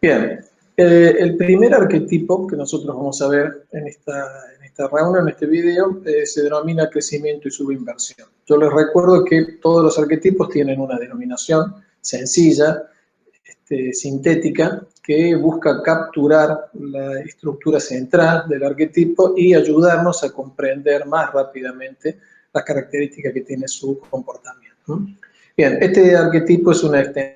Bien, el primer arquetipo que nosotros vamos a ver en esta reunión, en este video, se denomina crecimiento y subinversión. Yo les recuerdo que todos los arquetipos tienen una denominación sencilla, sintética, que busca capturar la estructura central del arquetipo y ayudarnos a comprender más rápidamente las características que tiene su comportamiento. Bien, este arquetipo es una extensión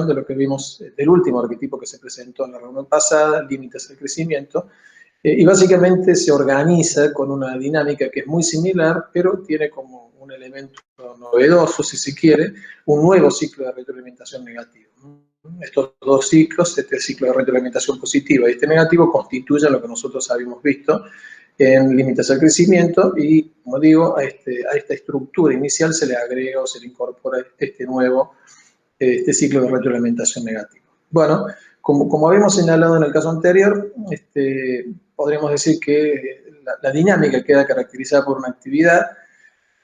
de lo que vimos del último arquetipo que se presentó en la reunión pasada, límites al crecimiento, y básicamente se organiza con una dinámica que es muy similar, pero tiene como un elemento novedoso, si se quiere, un nuevo ciclo de retroalimentación negativo. Estos dos ciclos, este ciclo de retroalimentación positiva y este negativo, constituyen lo que nosotros habíamos visto en límites al crecimiento y, como digo, a esta estructura inicial se le agrega o se le incorpora este ciclo de retroalimentación negativa. Bueno, como habíamos señalado en el caso anterior, podríamos decir que la dinámica queda caracterizada por una actividad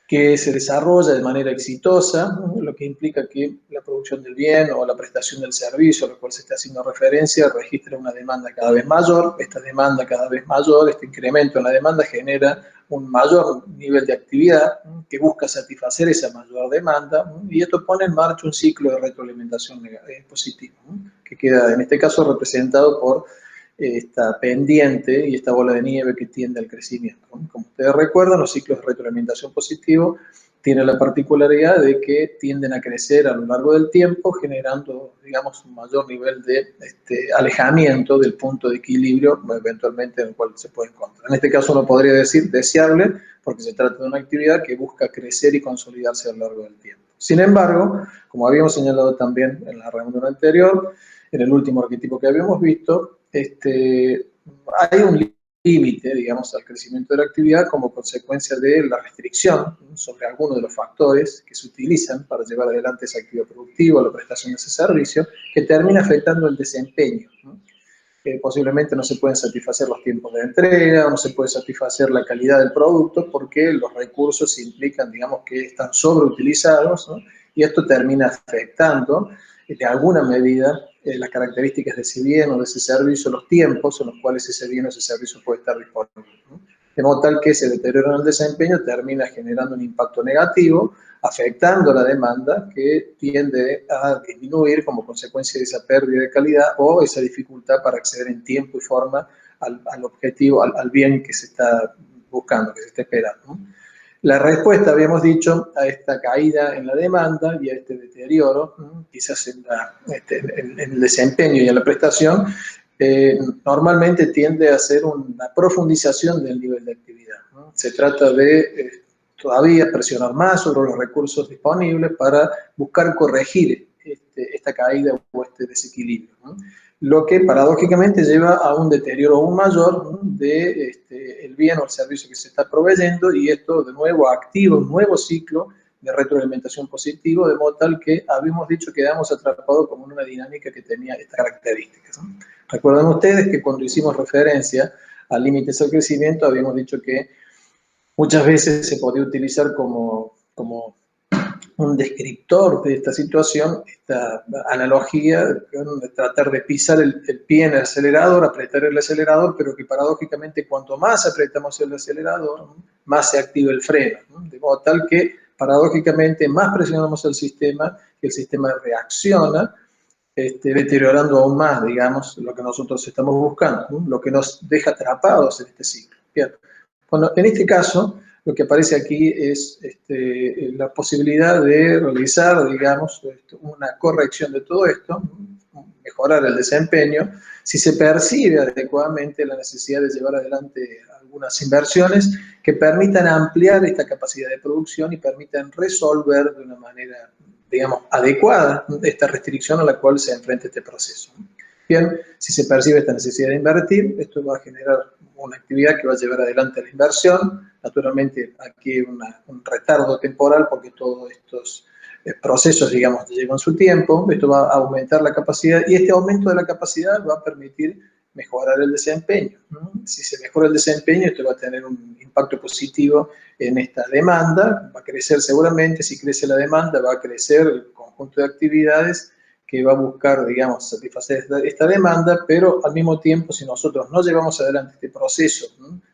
que se desarrolla de manera exitosa, lo que implica que la producción del bien o la prestación del servicio a lo cual se está haciendo referencia registra una demanda cada vez mayor. Esta demanda cada vez mayor, este incremento en la demanda genera un mayor nivel de actividad que busca satisfacer esa mayor demanda, y esto pone en marcha un ciclo de retroalimentación positiva, que queda en este caso representado por esta pendiente y esta bola de nieve que tiende al crecimiento. Como ustedes recuerdan, los ciclos de retroalimentación positivo tienen la particularidad de que tienden a crecer a lo largo del tiempo, generando, digamos, un mayor nivel de alejamiento del punto de equilibrio eventualmente en el cual se puede encontrar. En este caso uno podría decir deseable, porque se trata de una actividad que busca crecer y consolidarse a lo largo del tiempo. Sin embargo, como habíamos señalado también en la reunión anterior, en el último arquetipo que habíamos visto, hay un límite, digamos, al crecimiento de la actividad como consecuencia de la restricción sobre algunos de los factores que se utilizan para llevar adelante esa actividad productiva, la prestación de ese servicio, que termina afectando el desempeño, ¿no? Posiblemente no se pueden satisfacer los tiempos de entrega, no se puede satisfacer la calidad del producto porque los recursos implican, digamos, que están sobreutilizados, ¿no? Y esto termina afectando de alguna medida las características de ese bien o de ese servicio, los tiempos en los cuales ese bien o ese servicio puede estar disponible, ¿no? De modo tal que ese deterioro en el desempeño termina generando un impacto negativo, afectando la demanda que tiende a disminuir como consecuencia de esa pérdida de calidad o esa dificultad para acceder en tiempo y forma al objetivo, al bien que se está buscando, que se está esperando, ¿no? La respuesta, habíamos dicho, a esta caída en la demanda y a este deterioro, quizás en el desempeño y en la prestación, normalmente tiende a ser una profundización del nivel de actividad, ¿no? Se trata de todavía presionar más sobre los recursos disponibles para buscar corregir esta caída o este desequilibrio, ¿no? Lo que paradójicamente lleva a un deterioro aún mayor, ¿no?, de el bien o el servicio que se está proveyendo, y esto de nuevo activa un nuevo ciclo de retroalimentación positivo, de modo tal que habíamos dicho que quedamos atrapados como en una dinámica que tenía estas características, ¿no? Recuerdan ustedes que cuando hicimos referencia a límites al crecimiento habíamos dicho que muchas veces se podía utilizar como un descriptor de esta situación, esta analogía de tratar de pisar el pie en el acelerador, apretar el acelerador, pero que paradójicamente cuanto más apretamos el acelerador, más se activa el freno, ¿no? De modo tal que paradójicamente más presionamos el sistema reacciona, deteriorando aún más, digamos, lo que nosotros estamos buscando, ¿no?, lo que nos deja atrapados en este ciclo. Bien. Bueno, en este caso, lo que aparece aquí es la posibilidad de realizar, digamos, una corrección de todo esto, mejorar el desempeño, si se percibe adecuadamente la necesidad de llevar adelante algunas inversiones que permitan ampliar esta capacidad de producción y permitan resolver de una manera, digamos, adecuada esta restricción a la cual se enfrenta este proceso. Bien, si se percibe esta necesidad de invertir, esto va a generar una actividad que va a llevar adelante la inversión. Naturalmente aquí hay un retardo temporal porque todos estos procesos, digamos, llevan su tiempo. Esto va a aumentar la capacidad y este aumento de la capacidad va a permitir mejorar el desempeño, ¿no? Si se mejora el desempeño, esto va a tener un impacto positivo en esta demanda, va a crecer seguramente. Si crece la demanda, va a crecer el conjunto de actividades que va a buscar, digamos, satisfacer esta demanda, pero al mismo tiempo, si nosotros no llevamos adelante este proceso,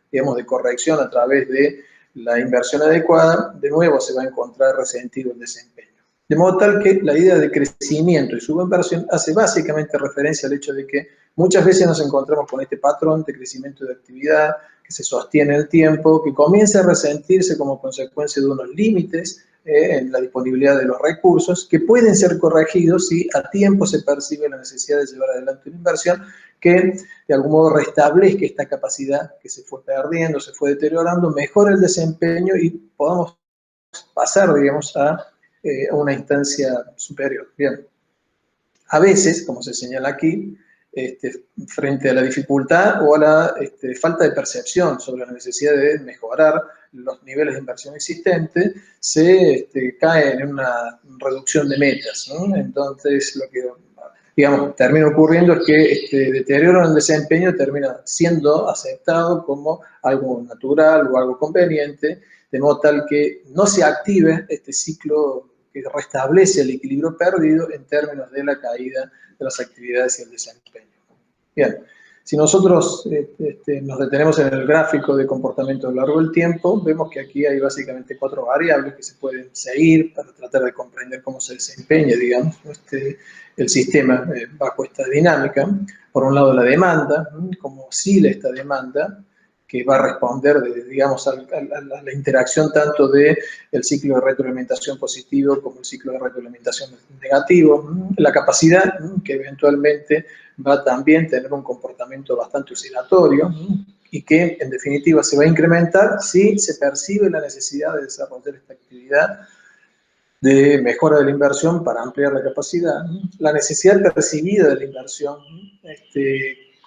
digamos, de corrección a través de la inversión adecuada, de nuevo se va a encontrar resentido el desempeño. De modo tal que la idea de crecimiento y subinversión hace básicamente referencia al hecho de que muchas veces nos encontramos con este patrón de crecimiento de actividad que se sostiene en el tiempo, que comienza a resentirse como consecuencia de unos límites en la disponibilidad de los recursos, que pueden ser corregidos si a tiempo se percibe la necesidad de llevar adelante una inversión que de algún modo restablezca esta capacidad que se fue perdiendo, se fue deteriorando, mejore el desempeño y podamos pasar, digamos, a una instancia superior. Bien. A veces, como se señala aquí, frente a la dificultad o a la falta de percepción sobre la necesidad de mejorar los niveles de inversión existentes, se cae en una reducción de metas, ¿no? Entonces, lo que, digamos, termina ocurriendo es que este deterioro en el desempeño termina siendo aceptado como algo natural o algo conveniente, de modo tal que no se active este ciclo que restablece el equilibrio perdido en términos de la caída de las actividades y el desempeño. Bien, si nosotros nos detenemos en el gráfico de comportamiento a lo largo del tiempo, vemos que aquí hay básicamente 4 variables que se pueden seguir para tratar de comprender cómo se desempeña, digamos, el sistema bajo esta dinámica. Por un lado, la demanda, cómo oscila esta demanda, que va a responder, digamos, a la interacción tanto del ciclo de retroalimentación positivo como el ciclo de retroalimentación negativo. La capacidad, que eventualmente va a también tener un comportamiento bastante oscilatorio y que, en definitiva, se va a incrementar si se percibe la necesidad de desarrollar esta actividad de mejora de la inversión para ampliar la capacidad. La necesidad percibida de la inversión,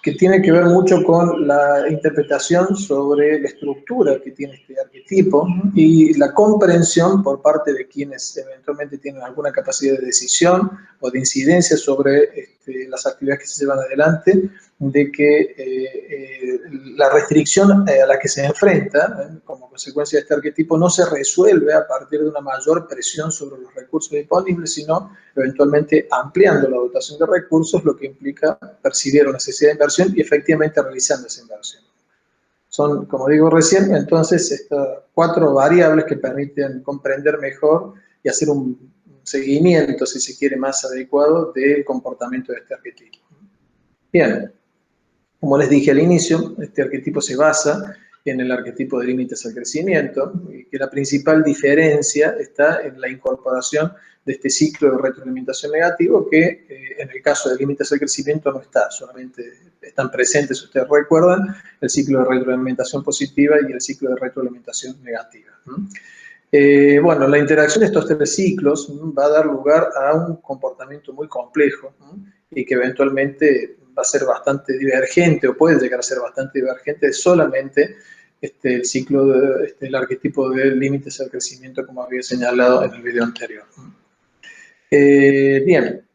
que tiene que ver mucho con la interpretación sobre la estructura que tiene este arquetipo y la comprensión por parte de quienes eventualmente tienen alguna capacidad de decisión o de incidencia sobre las actividades que se llevan adelante, de que la restricción a la que se enfrenta como consecuencia de este arquetipo no se resuelve a partir de una mayor presión sobre los recursos disponibles, sino eventualmente ampliando la dotación de recursos, lo que implica percibir una necesidad de inversión y efectivamente realizando esa inversión. Son, como digo recién, entonces estas 4 variables que permiten comprender mejor y hacer un seguimiento, si se quiere, más adecuado del comportamiento de este arquetipo. Bien, como les dije al inicio, este arquetipo se basa en el arquetipo de límites al crecimiento, y que la principal diferencia está en la incorporación de este ciclo de retroalimentación negativo que en el caso de límites al crecimiento no está, solamente están presentes, si ustedes recuerdan, el ciclo de retroalimentación positiva y el ciclo de retroalimentación negativa. Bueno, la interacción de estos 3 ciclos va a dar lugar a un comportamiento muy complejo y que eventualmente va a ser bastante divergente o puede llegar a ser bastante divergente de solamente el ciclo, el arquetipo de límites al crecimiento, como había señalado en el video anterior. Bien,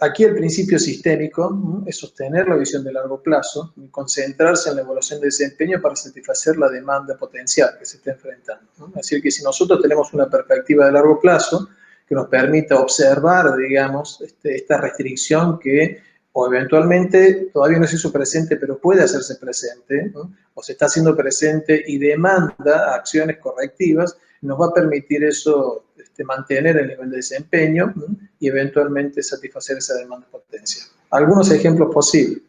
aquí el principio sistémico es sostener la visión de largo plazo y concentrarse en la evaluación de desempeño para satisfacer la demanda potencial que se está enfrentando. Es decir, que si nosotros tenemos una perspectiva de largo plazo que nos permita observar, digamos, esta restricción que o eventualmente todavía no se hizo presente, pero puede hacerse presente, ¿no? O se está haciendo presente y demanda acciones correctivas, nos va a permitir eso mantener el nivel de desempeño, ¿no? Y eventualmente satisfacer esa demanda potencial. Algunos ejemplos posibles.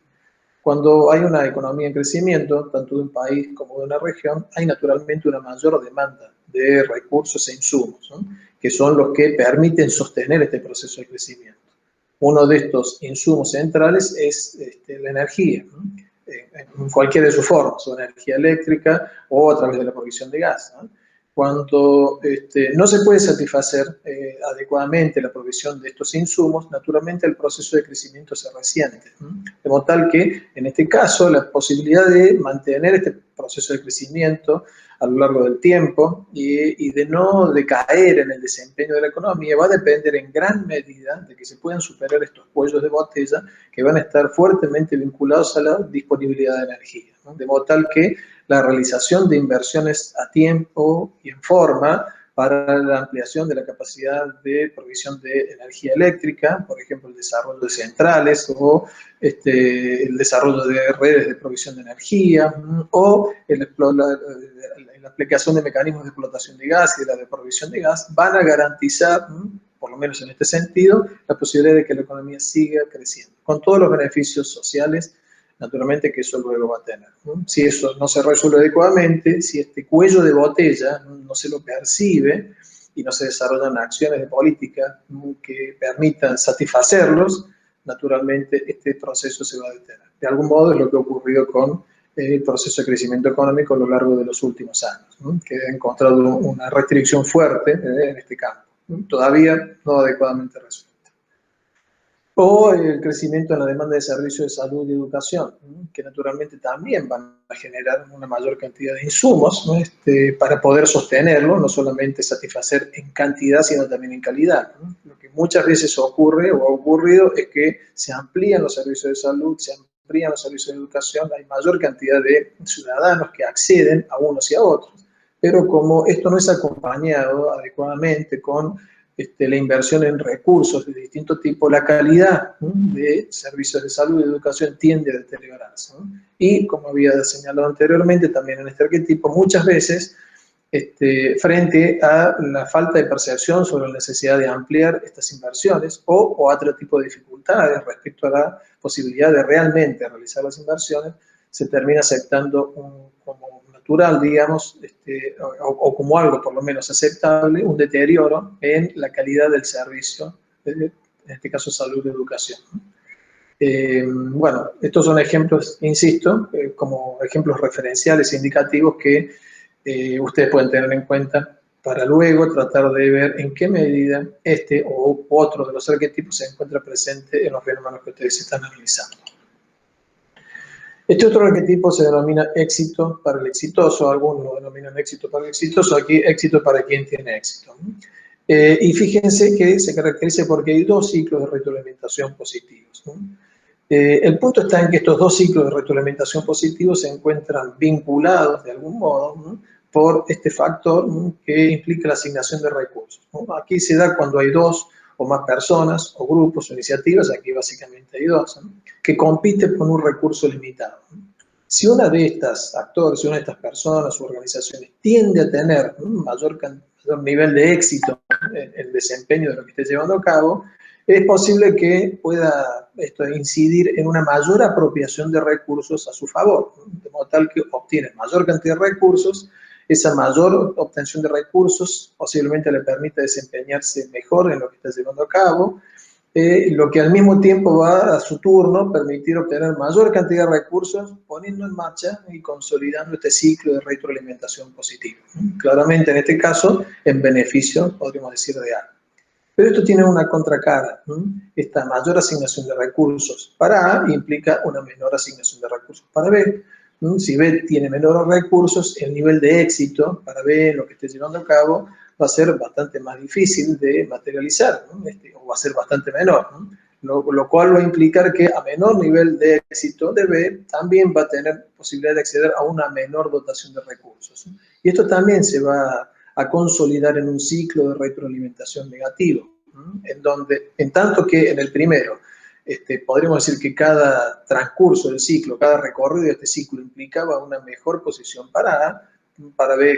Cuando hay una economía en crecimiento, tanto de un país como de una región, hay naturalmente una mayor demanda de recursos e insumos, ¿no? Que son los que permiten sostener este proceso de crecimiento. Uno de estos insumos centrales es la energía, ¿no? En cualquiera de sus formas, o energía eléctrica o a través de la provisión de gas, ¿no? Cuando no se puede satisfacer adecuadamente la provisión de estos insumos, naturalmente el proceso de crecimiento se resiente. De modo tal que, en este caso, la posibilidad de mantener este proceso de crecimiento a lo largo del tiempo y de no decaer en el desempeño de la economía va a depender en gran medida de que se puedan superar estos cuellos de botella que van a estar fuertemente vinculados a la disponibilidad de energía, ¿no? De modo tal que la realización de inversiones a tiempo y en forma para la ampliación de la capacidad de provisión de energía eléctrica, por ejemplo, el desarrollo de centrales o el desarrollo de redes de provisión de energía, o la aplicación de mecanismos de explotación de gas y de la de provisión de gas, van a garantizar, por lo menos en este sentido, la posibilidad de que la economía siga creciendo, con todos los beneficios sociales, naturalmente, que eso luego va a tener. Si eso no se resuelve adecuadamente, si este cuello de botella no se lo percibe y no se desarrollan acciones de política que permitan satisfacerlos, naturalmente este proceso se va a detener. De algún modo es lo que ha ocurrido con el proceso de crecimiento económico a lo largo de los últimos años, que ha encontrado una restricción fuerte en este campo, todavía no adecuadamente resuelta. O el crecimiento en la demanda de servicios de salud y educación, que naturalmente también van a generar una mayor cantidad de insumos, ¿no? Para poder sostenerlo, no solamente satisfacer en cantidad, sino también en calidad, ¿no? Lo que muchas veces ocurre o ha ocurrido es que se amplían los servicios de salud, se amplían los servicios de educación, hay mayor cantidad de ciudadanos que acceden a unos y a otros, pero como esto no es acompañado adecuadamente con la inversión en recursos de distinto tipo, la calidad de servicios de salud y educación tiende a deteriorarse. Y, como había señalado anteriormente, también en este arquetipo, muchas veces, frente a la falta de percepción sobre la necesidad de ampliar estas inversiones o otro tipo de dificultades respecto a la posibilidad de realmente realizar las inversiones, se termina aceptando como natural, digamos, o como algo por lo menos aceptable, un deterioro en la calidad del servicio, en este caso salud y educación. Bueno, estos son ejemplos, insisto, como ejemplos referenciales e indicativos que ustedes pueden tener en cuenta para luego tratar de ver en qué medida este o otro de los arquetipos se encuentra presente en los fenómenos que ustedes están analizando. Este otro arquetipo se denomina éxito para el exitoso, algunos lo denominan éxito para el exitoso, aquí éxito para quien tiene éxito. Y fíjense que se caracteriza porque hay dos ciclos de retroalimentación positivos. El punto está en que estos dos ciclos de retroalimentación positivos se encuentran vinculados de algún modo por este factor que implica la asignación de recursos. Aquí se da cuando hay dos o más personas, o grupos, o iniciativas, aquí básicamente hay dos, que compiten por un recurso limitado. Si una de estas actores, una de estas personas o organizaciones tiende a tener mayor nivel de éxito en el desempeño de lo que esté llevando a cabo, es posible que pueda incidir en una mayor apropiación de recursos a su favor, de modo tal que obtiene mayor cantidad de recursos. Esa mayor obtención de recursos posiblemente le permita desempeñarse mejor en lo que está llevando a cabo, lo que al mismo tiempo va a su turno permitir obtener mayor cantidad de recursos, poniendo en marcha y consolidando este ciclo de retroalimentación positiva. Claramente en este caso en beneficio, podríamos decir, de A. Pero esto tiene una contracara. Esta mayor asignación de recursos para A implica una menor asignación de recursos para B. Si B tiene menores recursos, el nivel de éxito para B, lo que esté llevando a cabo, va a ser bastante más difícil de materializar, o va a ser bastante menor, lo cual va a implicar que a menor nivel de éxito de B, también va a tener posibilidad de acceder a una menor dotación de recursos. Y esto también se va a consolidar en un ciclo de retroalimentación negativo, en tanto que en el primero, podríamos decir que cada transcurso del ciclo, cada recorrido de este ciclo implicaba una mejor posición para A, para B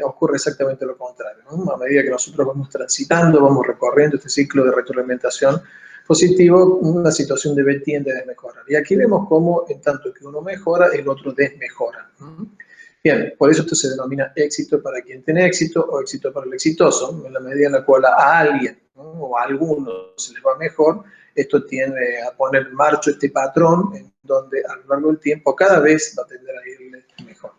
ocurre exactamente lo contrario, A medida que nosotros vamos transitando, vamos recorriendo este ciclo de retroalimentación positivo, una situación de B tiende a desmejorar. Y aquí vemos cómo, en tanto que uno mejora, el otro desmejora. Bien, por eso esto se denomina éxito para quien tiene éxito o éxito para el exitoso, en la medida en la cual a alguien o a algunos se les va mejor, esto tiende a poner en marcha este patrón en donde a lo largo del tiempo cada vez va a tender a irle mejor.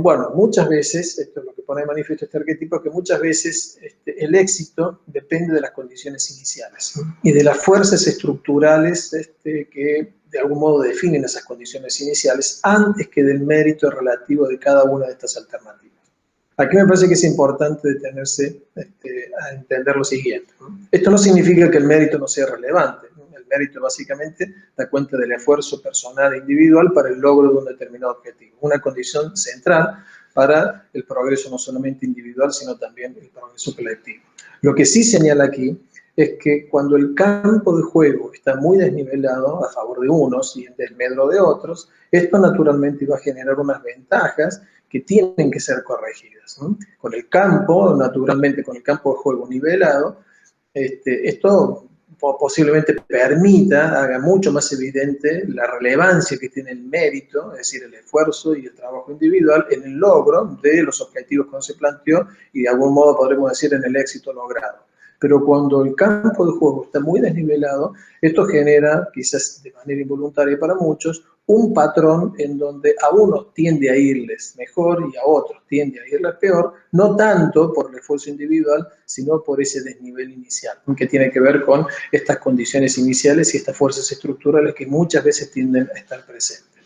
Bueno, muchas veces, esto es lo que pone de manifiesto este arquetipo, que muchas veces el éxito depende de las condiciones iniciales y de las fuerzas estructurales que de algún modo definen esas condiciones iniciales antes que del mérito relativo de cada una de estas alternativas. Aquí me parece que es importante detenerse a entender lo siguiente. Esto no significa que el mérito no sea relevante. El mérito básicamente da cuenta del esfuerzo personal e individual para el logro de un determinado objetivo. Una condición central para el progreso no solamente individual, sino también el progreso colectivo. Lo que sí señala aquí es que cuando el campo de juego está muy desnivelado a favor de unos y en desmedro de otros, esto naturalmente va a generar unas ventajas que tienen que ser corregidas, ¿no? Con el campo, naturalmente con el campo de juego nivelado, esto posiblemente permita, haga mucho más evidente la relevancia que tiene el mérito, es decir, el esfuerzo y el trabajo individual en el logro de los objetivos que uno se planteó y de algún modo podremos decir en el éxito logrado. Pero cuando el campo de juego está muy desnivelado, esto genera, quizás de manera involuntaria para muchos, un patrón en donde a unos tiende a irles mejor y a otros tiende a irles peor, no tanto por el esfuerzo individual, sino por ese desnivel inicial, que tiene que ver con estas condiciones iniciales y estas fuerzas estructurales que muchas veces tienden a estar presentes.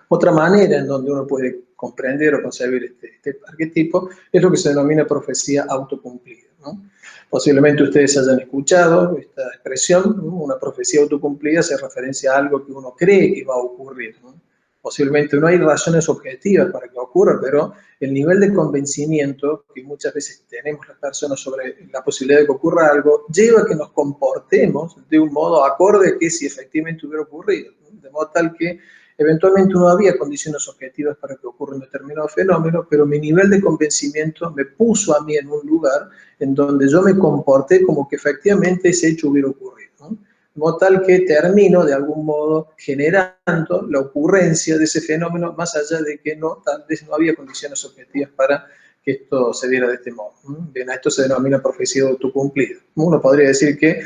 Otra manera en donde uno puede comprender o concebir este arquetipo es lo que se denomina profecía autocumplida, ¿no? Posiblemente ustedes hayan escuchado esta expresión, ¿no? Una profecía autocumplida hace referencia a algo que uno cree que va a ocurrir, ¿no? Posiblemente no hay razones objetivas para que ocurra, pero el nivel de convencimiento que muchas veces tenemos las personas sobre la posibilidad de que ocurra algo, lleva a que nos comportemos de un modo acorde a que si efectivamente hubiera ocurrido, ¿no? De modo tal que eventualmente no había condiciones objetivas para que ocurra un determinado fenómeno, pero mi nivel de convencimiento me puso a mí en un lugar en donde yo me comporté como que efectivamente ese hecho hubiera ocurrido, ¿no? De modo tal que termino de algún modo generando la ocurrencia de ese fenómeno, más allá de que tal vez no había condiciones objetivas para que esto se diera de este modo. Bien, a esto se denomina profecía autocumplida. Uno podría decir que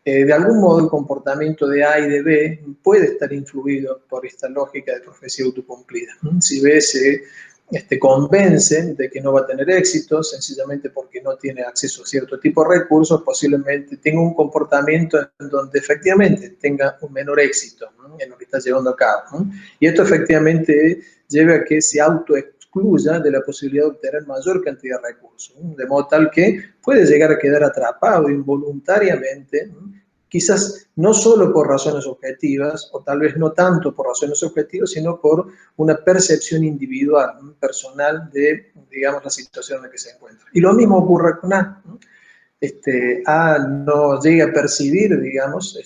de algún modo el comportamiento de A y de B puede estar influido por esta lógica de profecía autocumplida. Si B se convence de que no va a tener éxito, sencillamente porque no tiene acceso a cierto tipo de recursos, posiblemente tenga un comportamiento en donde efectivamente tenga un menor éxito, ¿no?, en lo que está llevando a cabo, ¿no? Y esto efectivamente lleva a que se autoexcluya de la posibilidad de obtener mayor cantidad de recursos, ¿no? De modo tal que puede llegar a quedar atrapado involuntariamente, ¿no?, quizás no solo por razones objetivas, o tal vez no tanto por razones objetivas, sino por una percepción individual, ¿no?, personal de, digamos, la situación en la que se encuentra. Y lo mismo ocurre con A, ¿no? A no llega a percibir, digamos,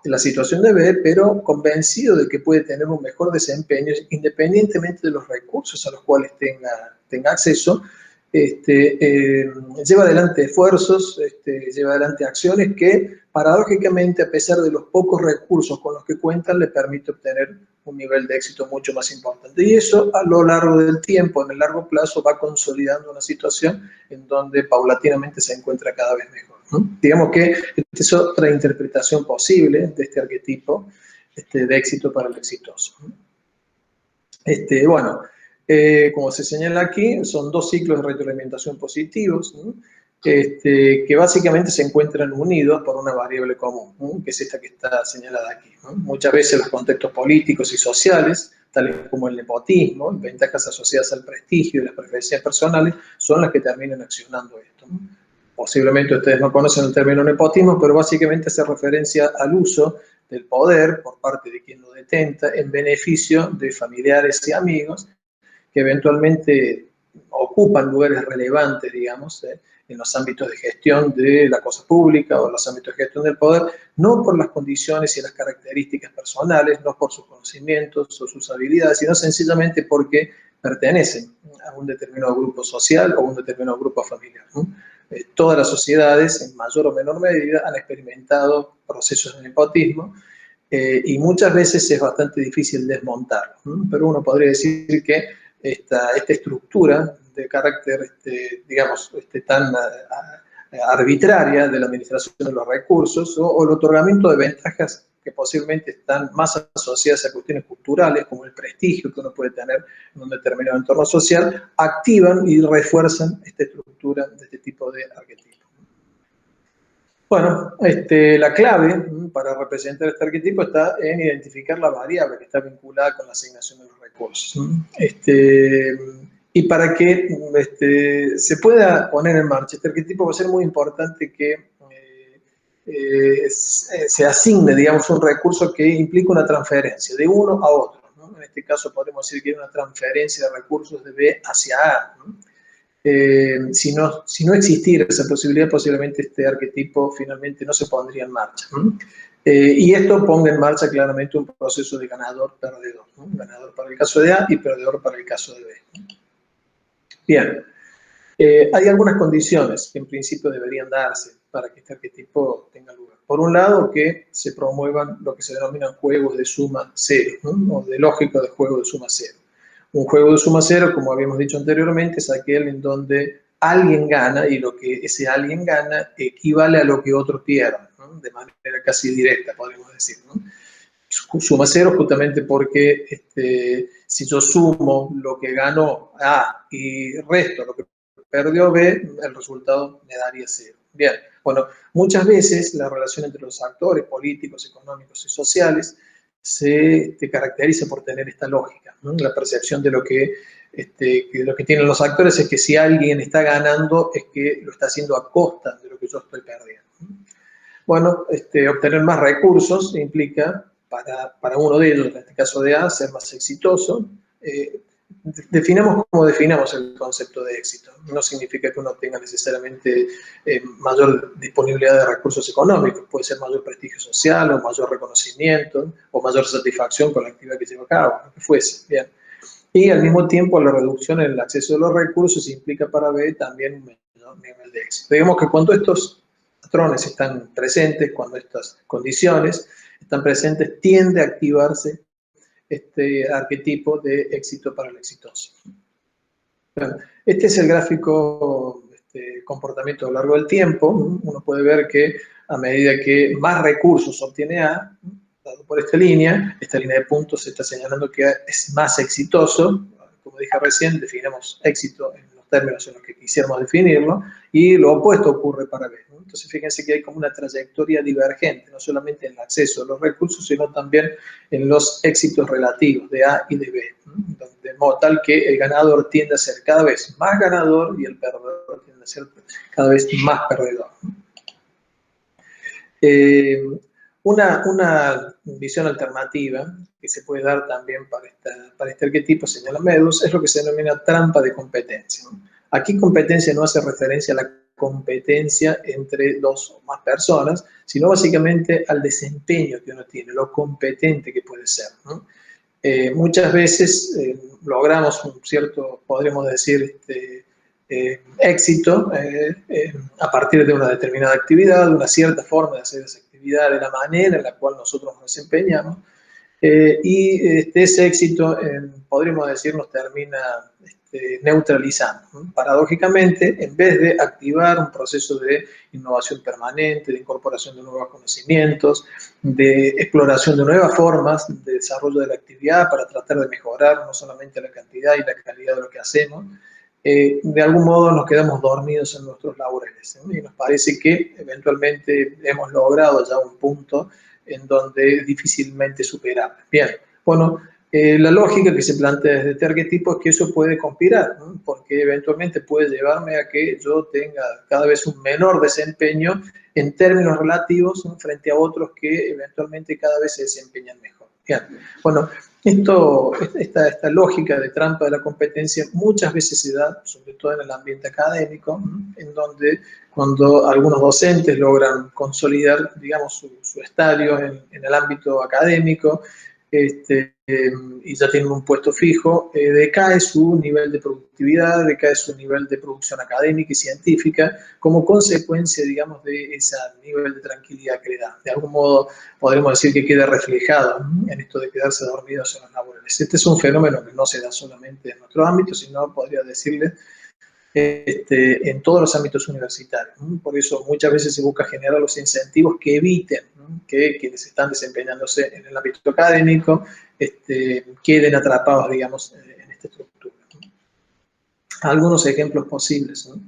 la situación de B, pero convencido de que puede tener un mejor desempeño, independientemente de los recursos a los cuales tenga acceso, lleva adelante esfuerzos, lleva adelante acciones que, paradójicamente, a pesar de los pocos recursos con los que cuentan, le permite obtener un nivel de éxito mucho más importante. Y eso, a lo largo del tiempo, en el largo plazo, va consolidando una situación en donde paulatinamente se encuentra cada vez mejor, ¿no? Digamos que esta es otra interpretación posible de este arquetipo de éxito para el exitoso. Bueno, como se señala aquí, son dos ciclos de retroalimentación positivos, ¿no?, que básicamente se encuentran unidos por una variable común, ¿no?, que es esta que está señalada aquí, ¿no? Muchas veces los contextos políticos y sociales, tales como el nepotismo, ventajas asociadas al prestigio y las preferencias personales, son las que terminan accionando esto, ¿no? Posiblemente ustedes no conocen el término nepotismo, pero básicamente hace referencia al uso del poder por parte de quien lo detenta en beneficio de familiares y amigos que eventualmente ocupan lugares relevantes, digamos, en los ámbitos de gestión de la cosa pública o en los ámbitos de gestión del poder, no por las condiciones y las características personales, no por sus conocimientos o sus habilidades, sino sencillamente porque pertenecen a un determinado grupo social o a un determinado grupo familiar, ¿no? Todas las sociedades, en mayor o menor medida, han experimentado procesos de nepotismo, y muchas veces es bastante difícil desmontarlo, ¿no? Pero uno podría decir que esta estructura de carácter, digamos, tan arbitraria de la administración de los recursos o el otorgamiento de ventajas que posiblemente están más asociadas a cuestiones culturales, como el prestigio que uno puede tener en un determinado entorno social, activan y refuerzan esta estructura de este tipo de arquetipos. Bueno, la clave para representar este arquetipo está en identificar la variable que está vinculada con la asignación de los recursos. Y para que se pueda poner en marcha este arquetipo va a ser muy importante que se asigne, digamos, un recurso que implica una transferencia de uno a otro, ¿no? ¿no? En este caso podemos decir que hay una transferencia de recursos de B hacia A, ¿no? Si no existiera esa posibilidad, posiblemente este arquetipo finalmente no se pondría en marcha, ¿no? Y esto ponga en marcha claramente un proceso de ganador-perdedor, ¿no? Ganador para el caso de A y perdedor para el caso de B. Bien, hay algunas condiciones que en principio deberían darse para que este arquetipo tenga lugar. Por un lado, que se promuevan lo que se denominan juegos de suma cero, ¿no? O de lógica de juego de suma cero. Un juego de suma cero, como habíamos dicho anteriormente, es aquel en donde alguien gana y lo que ese alguien gana equivale a lo que otro pierde, ¿no? De manera casi directa, podríamos decir, ¿no? Suma cero justamente porque si yo sumo lo que ganó A y resto lo que perdió B, el resultado me daría cero. Bien, bueno, muchas veces la relación entre los actores políticos, económicos y sociales se caracteriza por tener esta lógica, ¿no? La percepción de lo que tienen los actores es que si alguien está ganando es que lo está haciendo a costa de lo que yo estoy perdiendo. Bueno, obtener más recursos implica para uno de ellos, en este caso de A, ser más exitoso. Definamos como definamos el concepto de éxito. No significa que uno tenga necesariamente mayor disponibilidad de recursos económicos. Puede ser mayor prestigio social, o mayor reconocimiento, o mayor satisfacción con la actividad que lleva a cabo, lo que fuese. Bien. Y al mismo tiempo, la reducción en el acceso a los recursos implica para B también un menor nivel de éxito. Digamos que cuando estos patrones están presentes, cuando estas condiciones están presentes, tiende a activarse este arquetipo de éxito para el exitoso. Bueno, este es el gráfico comportamiento a lo largo del tiempo. Uno puede ver que a medida que más recursos obtiene A, dado por esta línea de puntos está señalando que es más exitoso. Como dije recién, definimos éxito en los términos en los que quisiéramos definirlo, y lo opuesto ocurre para B, ¿no? Entonces fíjense que hay como una trayectoria divergente, no solamente en el acceso a los recursos, sino también en los éxitos relativos de A y de B, ¿no? De modo tal que el ganador tiende a ser cada vez más ganador y el perdedor tiende a ser cada vez más perdedor, ¿no? Una visión alternativa que se puede dar también para este arquetipo, señala Meadows, es lo que se denomina trampa de competencia, ¿no? Aquí competencia no hace referencia a la competencia entre dos o más personas, sino básicamente al desempeño que uno tiene, lo competente que puede ser, ¿no? Muchas veces logramos un cierto, podríamos decir, éxito a partir de una determinada actividad, de una cierta forma de hacer esa actividad, de la manera en la cual nosotros nos desempeñamos, y ese éxito, podríamos decir, nos termina neutralizando, ¿no? Paradójicamente, en vez de activar un proceso de innovación permanente, de incorporación de nuevos conocimientos, de exploración de nuevas formas de desarrollo de la actividad para tratar de mejorar no solamente la cantidad y la calidad de lo que hacemos, de algún modo nos quedamos dormidos en nuestros laureles, ¿no? Y nos parece que eventualmente hemos logrado ya un punto en donde es difícilmente superable. Bien, bueno, la lógica que se plantea desde este arquetipo es que eso puede conspirar, ¿no? Porque eventualmente puede llevarme a que yo tenga cada vez un menor desempeño en términos relativos, ¿no? Frente a otros que eventualmente cada vez se desempeñan mejor. Bien, bueno, esta lógica de trampa de la competencia muchas veces se da, sobre todo en el ambiente académico, ¿no? En donde cuando algunos docentes logran consolidar, digamos, su estadio en el ámbito académico, y ya tienen un puesto fijo, decae su nivel de productividad, decae su nivel de producción académica y científica como consecuencia, digamos, de ese nivel de tranquilidad que le da. De algún modo podríamos decir que queda reflejado, ¿no? En esto de quedarse dormidos en los laborales. Este es un fenómeno que no se da solamente en nuestro ámbito, sino podría decirle en todos los ámbitos universitarios, ¿no? Por eso muchas veces se busca generar los incentivos que eviten, ¿no? Que quienes están desempeñándose en el ámbito académico queden atrapados, digamos, en esta estructura, ¿no? Algunos ejemplos posibles, ¿no?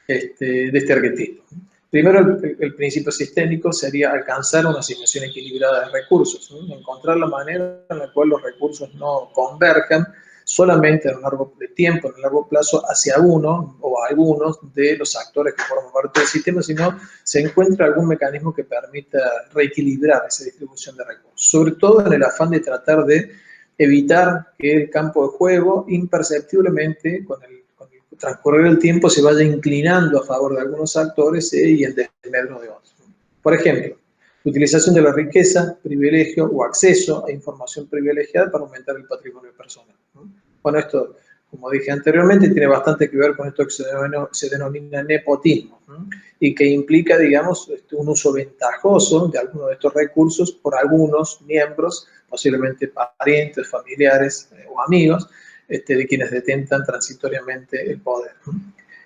De este arquetipo. Primero, el principio sistémico sería alcanzar una asignación equilibrada de recursos, ¿no? Encontrar la manera en la cual los recursos no converjan solamente en un largo tiempo, en un largo plazo, hacia uno o algunos de los actores que forman parte del sistema, sino se encuentra algún mecanismo que permita reequilibrar esa distribución de recursos, sobre todo en el afán de tratar de evitar que el campo de juego imperceptiblemente, con el transcurrir del tiempo, se vaya inclinando a favor de algunos actores y en desmedro de otros. Por ejemplo, utilización de la riqueza, privilegio o acceso a información privilegiada para aumentar el patrimonio personal. Bueno, esto, como dije anteriormente, tiene bastante que ver con esto que se denomina nepotismo, y que implica, digamos, un uso ventajoso de algunos de estos recursos por algunos miembros, posiblemente parientes, familiares o amigos, de quienes detentan transitoriamente el poder.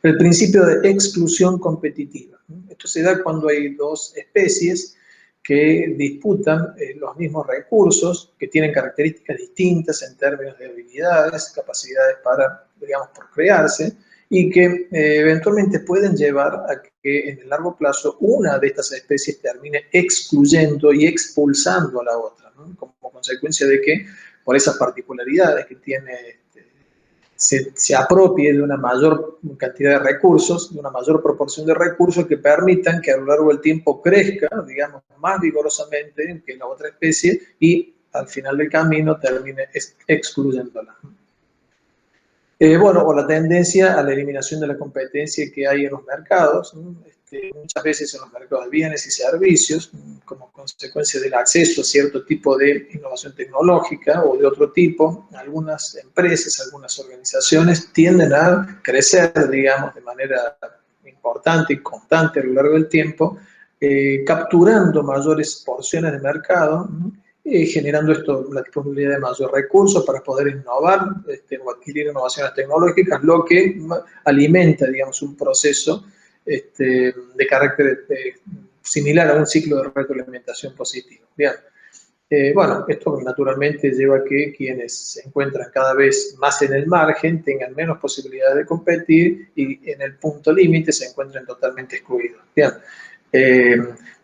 El principio de exclusión competitiva. Esto se da cuando hay dos especies que disputan los mismos recursos, que tienen características distintas en términos de habilidades, capacidades para, digamos, procrearse, y que eventualmente pueden llevar a que en el largo plazo una de estas especies termine excluyendo y expulsando a la otra, ¿no? Como consecuencia de que por esas particularidades que tiene se apropie de una mayor cantidad de recursos, de una mayor proporción de recursos que permitan que a lo largo del tiempo crezca, digamos, más vigorosamente que la otra especie y al final del camino termine excluyéndola. Bueno, o la tendencia a la eliminación de la competencia que hay en los mercados, ¿no? Muchas veces en los mercados de bienes y servicios, como consecuencia del acceso a cierto tipo de innovación tecnológica o de otro tipo, algunas empresas, algunas organizaciones tienden a crecer, digamos, de manera importante y constante a lo largo del tiempo, capturando mayores porciones de mercado, ¿no? Generando la disponibilidad de mayores recursos para poder innovar o adquirir innovaciones tecnológicas, lo que alimenta, digamos, un proceso de carácter similar a un ciclo de retroalimentación positivo. Bien. Bueno, esto naturalmente lleva a que quienes se encuentran cada vez más en el margen tengan menos posibilidades de competir y en el punto límite se encuentren totalmente excluidos. Bien.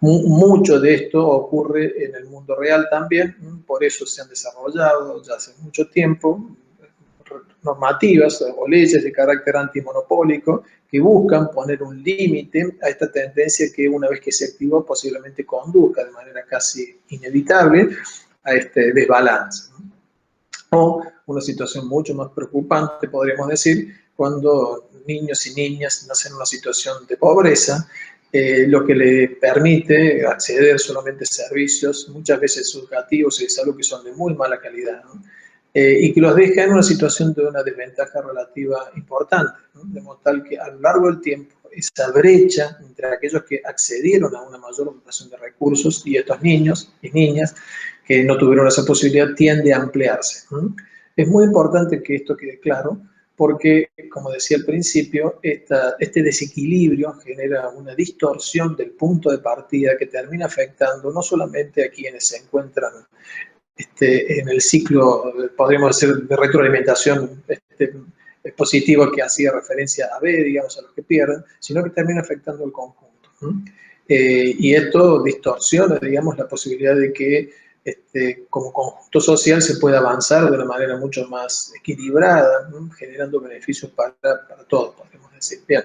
Mucho de esto ocurre en el mundo real también, por eso se han desarrollado ya hace mucho tiempo normativas o leyes de carácter antimonopólico que buscan poner un límite a esta tendencia que una vez que se activó posiblemente conduzca de manera casi inevitable a este desbalance. O una situación mucho más preocupante, podríamos decir, cuando niños y niñas nacen en una situación de pobreza, lo que le permite acceder solamente a servicios muchas veces subjetivos y de salud que son de muy mala calidad, ¿no? Y que los deja en una situación de una desventaja relativa importante, ¿no? De modo tal que a lo largo del tiempo esa brecha entre aquellos que accedieron a una mayor dotación de recursos y estos niños y niñas que no tuvieron esa posibilidad tiende a ampliarse. Es muy importante que esto quede claro porque, como decía al principio, este desequilibrio genera una distorsión del punto de partida que termina afectando no solamente a quienes se encuentran en el ciclo, podríamos decir, de retroalimentación positiva que hacía referencia a B, digamos, a los que pierden, sino que termina afectando al conjunto. Y esto distorsiona, digamos, la posibilidad de que como conjunto social se pueda avanzar de una manera mucho más equilibrada, ¿no? Generando beneficios para todos, podemos decir. Bien.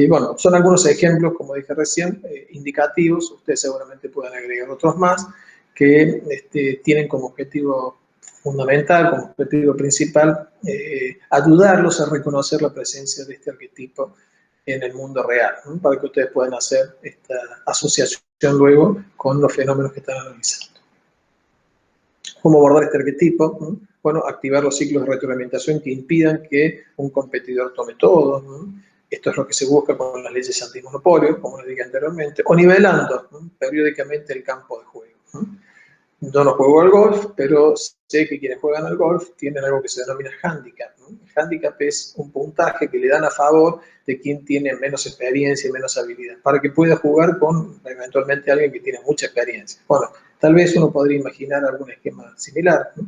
Bueno, son algunos ejemplos, como dije recién, indicativos, ustedes seguramente pueden agregar otros más, que tienen como objetivo fundamental, como objetivo principal, ayudarlos a reconocer la presencia de este arquetipo en el mundo real, ¿no? Para que ustedes puedan hacer esta asociación luego con los fenómenos que están analizando. ¿Cómo abordar este arquetipo? Bueno, activar los ciclos de retroalimentación que impidan que un competidor tome todo, ¿no? Esto es lo que se busca con las leyes antimonopolio, como les dije anteriormente, o nivelando, ¿no? Periódicamente el campo de juego, ¿no? Yo no juego al golf, pero sé que quienes juegan al golf tienen algo que se denomina handicap, ¿no? El handicap es un puntaje que le dan a favor de quien tiene menos experiencia y menos habilidad, para que pueda jugar con eventualmente alguien que tiene mucha experiencia. Bueno, tal vez uno podría imaginar algún esquema similar, ¿no?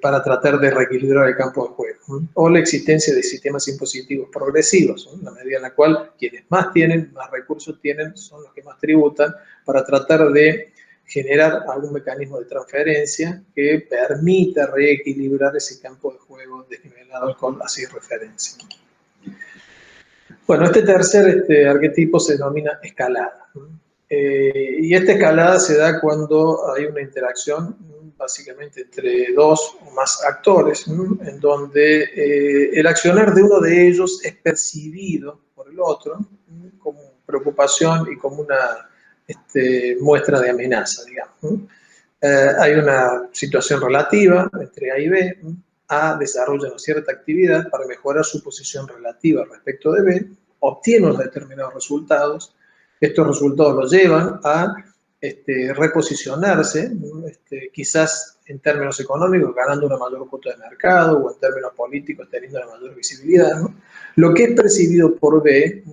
Para tratar de reequilibrar el campo de juego, ¿no? O la existencia de sistemas impositivos progresivos, ¿no? La medida en la cual quienes más tienen, más recursos tienen, son los que más tributan, para tratar de generar algún mecanismo de transferencia que permita reequilibrar ese campo de juego desnivelado al cual hacía referencia. Bueno, este tercer arquetipo se denomina escalada, ¿no? Y esta escalada se da cuando hay una interacción básicamente entre dos o más actores, en donde el accionar de uno de ellos es percibido por el otro como preocupación y como una muestra de amenaza, digamos. Hay una situación relativa entre A y B. A desarrolla una cierta actividad para mejorar su posición relativa respecto de B, obtiene unos determinados resultados. Estos resultados los llevan a reposicionarse, quizás en términos económicos ganando una mayor cuota de mercado, o en términos políticos teniendo una mayor visibilidad, ¿no? Lo que es percibido por B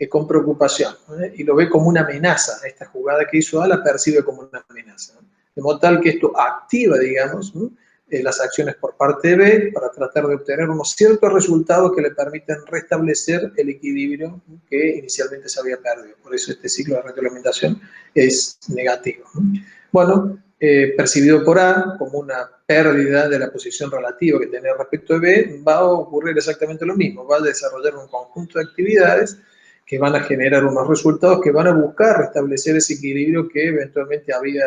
con preocupación, ¿no? Y lo ve como una amenaza. Esta jugada que hizo A la percibe como una amenaza, ¿no? De modo tal que esto activa, digamos, ¿no? Las acciones por parte de B para tratar de obtener unos ciertos resultados que le permiten restablecer el equilibrio que inicialmente se había perdido. Por eso este ciclo de retroalimentación es negativo. Bueno, percibido por A como una pérdida de la posición relativa que tenía respecto de B, va a ocurrir exactamente lo mismo. Va a desarrollar un conjunto de actividades que van a generar unos resultados que van a buscar restablecer ese equilibrio que eventualmente había,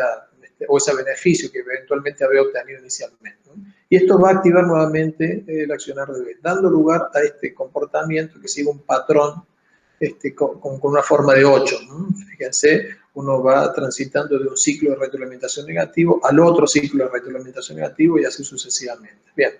o ese beneficio que eventualmente había obtenido inicialmente, ¿no? Y esto va a activar nuevamente el accionar de B, dando lugar a este comportamiento que sigue un patrón con una forma de 8, ¿no? Fíjense, uno va transitando de un ciclo de retroalimentación negativo al otro ciclo de retroalimentación negativo y así sucesivamente. Bien.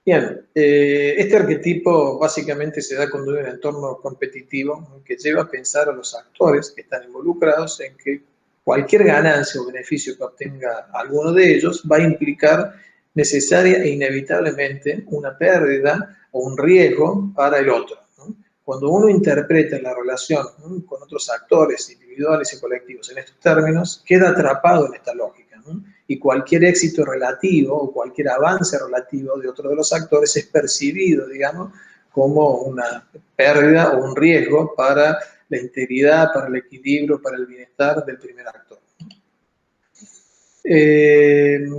Bien, este arquetipo básicamente se da cuando hay un entorno competitivo que lleva a pensar a los actores que están involucrados en que cualquier ganancia o beneficio que obtenga alguno de ellos va a implicar necesaria e inevitablemente una pérdida o un riesgo para el otro, ¿no? Cuando uno interpreta la relación, ¿no?, con otros actores individuales y colectivos en estos términos, queda atrapado en esta lógica, ¿no? Y cualquier éxito relativo o cualquier avance relativo de otro de los actores es percibido, digamos, como una pérdida o un riesgo para la integridad, para el equilibrio, para el bienestar del primer actor.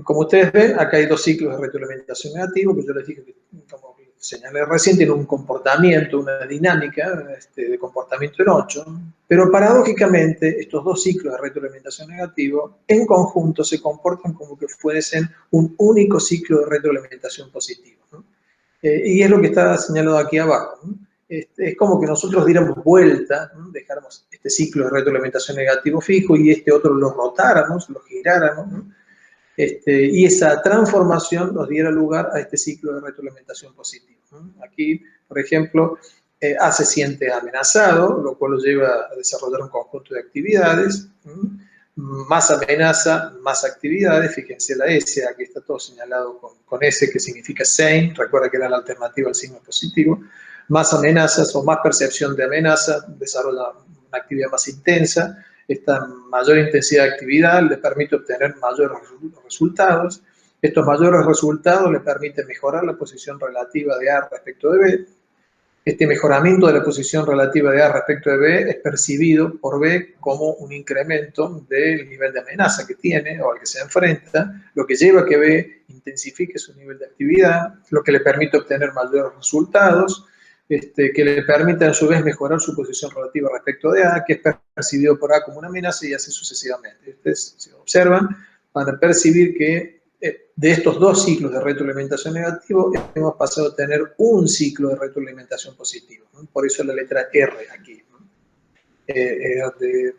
Como ustedes ven, acá hay dos ciclos de retroalimentación negativo, que yo les dije que, como señalé recién, tiene un comportamiento, una dinámica de comportamiento en 8, pero paradójicamente estos dos ciclos de retroalimentación negativo en conjunto se comportan como que fuesen un único ciclo de retroalimentación positivo, ¿no? Y es lo que está señalado aquí abajo, ¿no? Es como que nosotros diéramos vuelta, ¿no?, dejáramos este ciclo de retroalimentación negativo fijo y este otro lo rotáramos, lo giráramos, ¿no? Y esa transformación nos diera lugar a este ciclo de retroalimentación positiva, ¿no? Aquí, por ejemplo, A se siente amenazado, lo cual lo lleva a desarrollar un conjunto de actividades, ¿no? Más amenaza, más actividades. Fíjense la S, aquí está todo señalado con S, que significa same, recuerda que era la alternativa al signo positivo. Más amenazas o más percepción de amenaza, desarrolla una actividad más intensa. Esta mayor intensidad de actividad le permite obtener mayores resultados. Estos mayores resultados le permiten mejorar la posición relativa de A respecto de B. Este mejoramiento de la posición relativa de A respecto de B es percibido por B como un incremento del nivel de amenaza que tiene o al que se enfrenta, lo que lleva a que B intensifique su nivel de actividad, lo que le permite obtener mayores resultados, que le permite a su vez mejorar su posición relativa respecto de A, que es percibido por A como una amenaza y así sucesivamente. Ustedes, si observan, van a percibir que de estos dos ciclos de retroalimentación negativo hemos pasado a tener un ciclo de retroalimentación positivo, ¿no? Por eso la letra R aquí, ¿no?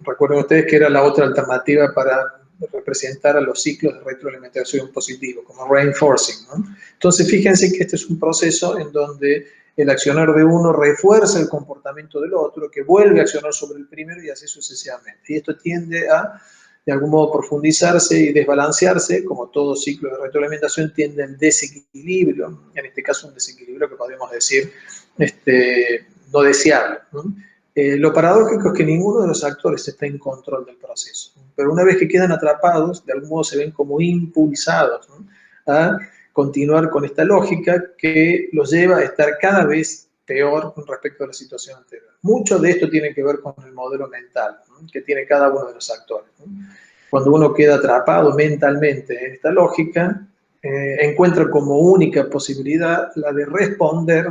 Recuerden ustedes que era la otra alternativa para representar a los ciclos de retroalimentación positivo, como reinforcing, ¿no? Entonces fíjense que este es un proceso en donde el accionar de uno refuerza el comportamiento del otro, que vuelve a accionar sobre el primero y así sucesivamente. Y esto tiende a, de algún modo, profundizarse y desbalancearse, como todo ciclo de retroalimentación tiende al desequilibrio, en este caso un desequilibrio que podemos decir no deseable, ¿no? Lo paradójico es que ninguno de los actores está en control del proceso, pero una vez que quedan atrapados, de algún modo se ven como impulsados, ¿no?, a continuar con esta lógica que los lleva a estar cada vez peor con respecto a la situación anterior. Mucho de esto tiene que ver con el modelo mental, ¿no?, que tiene cada uno de los actores, ¿no? Cuando uno queda atrapado mentalmente en esta lógica, encuentra como única posibilidad la de responder